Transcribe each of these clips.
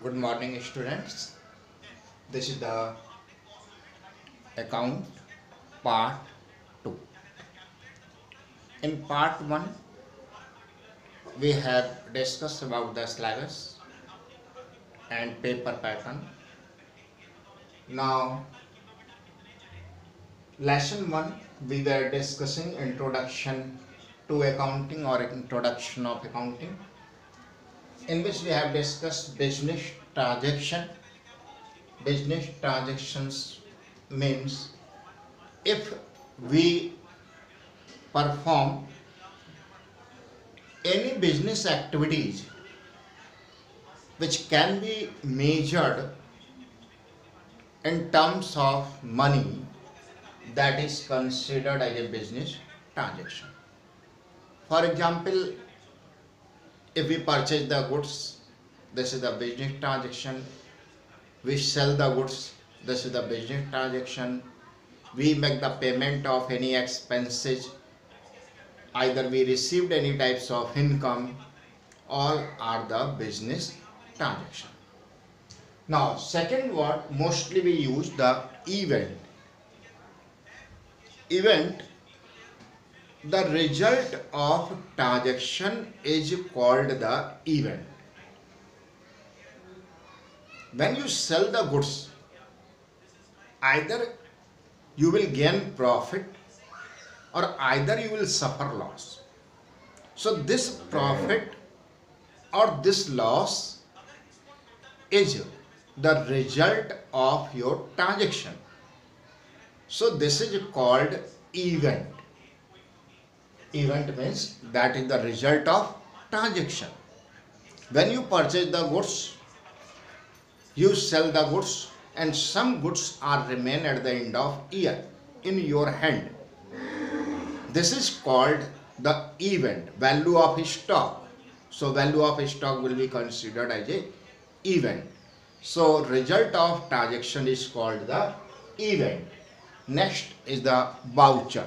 Good morning, students. This is the account part 2. In part 1, we have discussed about the syllabus and paper pattern. Now, lesson 1, we were discussing introduction to accounting or introduction of accounting, in which we have discussed business transaction. Business transactions means if we perform any business activities which can be measured in terms of money, that is considered as a business transaction. For example, if we purchase the goods, this is the business transaction. We sell the goods, this is the business transaction. We make the payment of any expenses, either we received any types of income, all are the business transaction. Now, second word, mostly we use the event. Event, the result of transaction is called the event. When you sell the goods, either you will gain profit or either you will suffer loss. So this profit or this loss is the result of your transaction. So this is called event. Event means that is the result of transaction. When you purchase the goods, you sell the goods, and some goods are remain at the end of year in your hand. This is called the event, value of stock. So value of stock will be considered as a event. So result of transaction is called the event. Next is the voucher.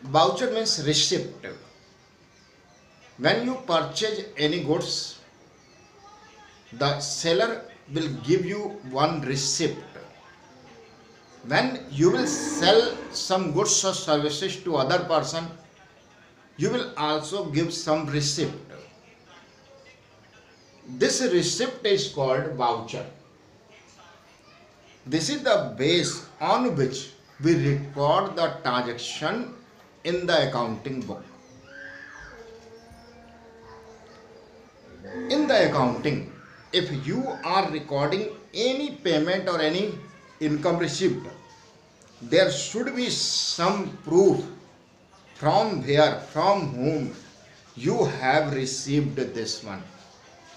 Voucher means receipt. When you purchase any goods, the seller will give you one receipt. When you will sell some goods or services to other person, you will also give some receipt. This receipt is called voucher. This is the base on which we record the transaction in the accounting book. In the accounting, if you are recording any payment or any income received, there should be some proof from where, from whom you have received this one,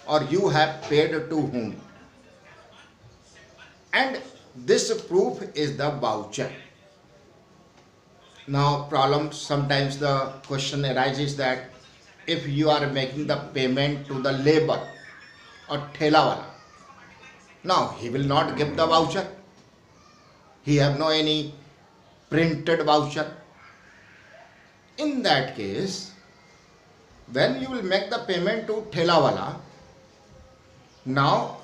or you have paid to whom. And this proof is the voucher. Now sometimes the question arises that if you are making the payment to the labor or thelawala, now he will not give the voucher. He have no any printed voucher. In that case, when you will make the payment to thelawala, now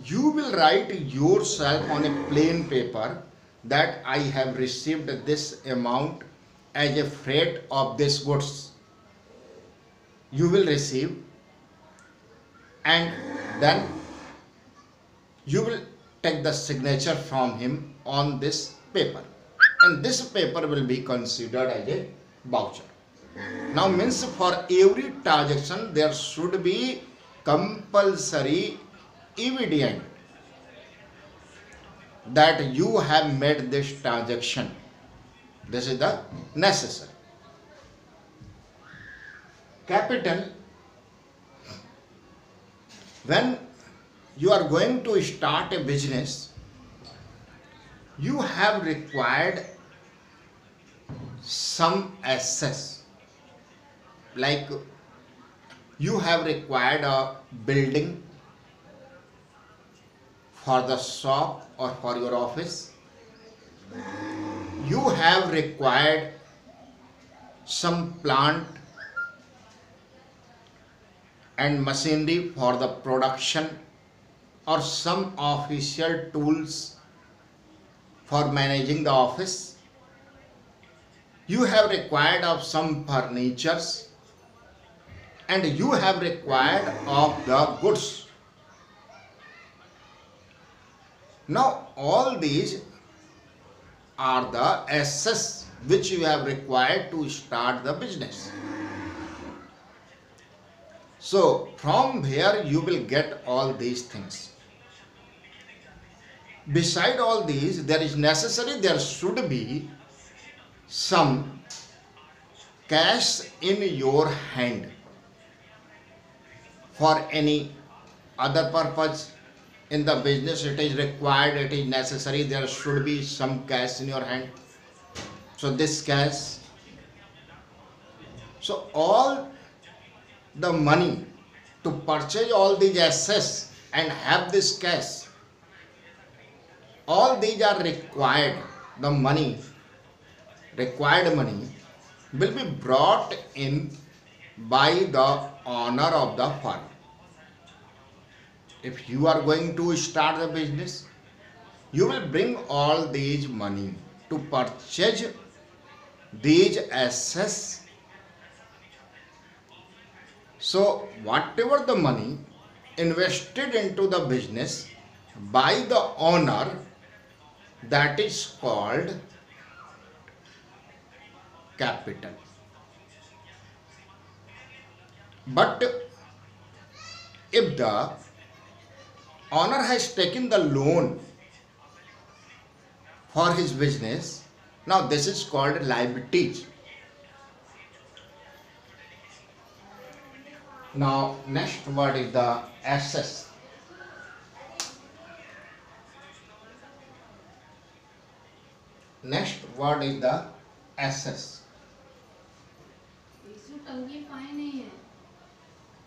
you will write yourself on a plain paper that I have received this amount as a freight of this goods. You will receive, and then you will take the signature from him on this paper, and this paper will be considered as a voucher. Now means for every transaction there should be compulsory evidence that you have made this transaction. This is the necessary. Capital, when you are going to start a business, you have required some assets, like you have required a building for the shop or for your office. You have required some plant and machinery for the production or some official tools for managing the office. You have required of some furnitures, and you have required of the goods. Now all these are the assets which you have required to start the business. So from where you will get all these things. Beside all these, there should be some cash in your hand for any other purpose. In the business, it is required, it is necessary, there should be some cash in your hand. So this cash, so all the money to purchase all these assets and have this cash, all these are required. The money, required money, will be brought in by the owner of the firm. If you are going to start the business, you will bring all these money to purchase these assets. So whatever the money invested into the business by the owner, that is called capital. But if the owner has taken the loan for his business, now this is called liabilities. Now next word is the assets. Next word is the assets.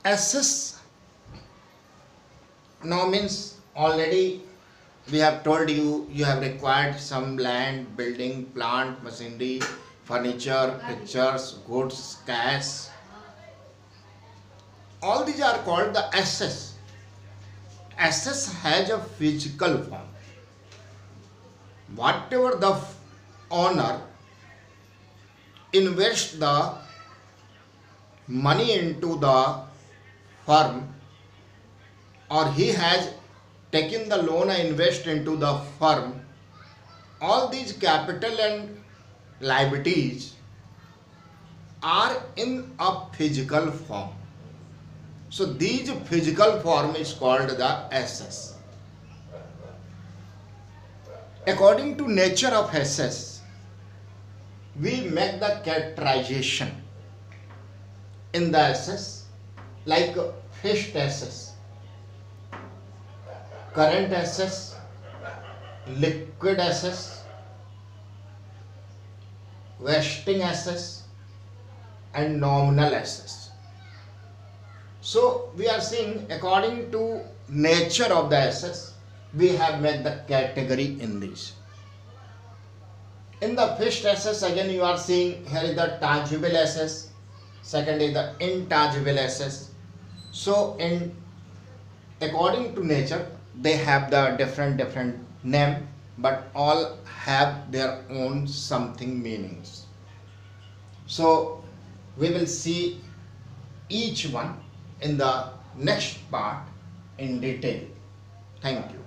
Assets now means, already we have told you, you have required some land, building, plant, machinery, furniture, pictures, goods, cash. All these are called the assets. Assets has a physical form. Whatever the owner invests the money into the firm, or he has taken the loan and invest into the firm, all these capital and liabilities are in a physical form. So these physical form is called the assets. According to nature of assets, we make the categorization in the assets like fixed assets, current assets, liquid assets, vesting assets, and nominal assets. So we are seeing, according to nature of the assets, we have made the category in this. In the fixed assets, again you are seeing, here is the tangible assets, second is the intangible assets. So according to nature, they have the different name, but all have their own something meanings. So we will see each one in the next part in detail. Thank you.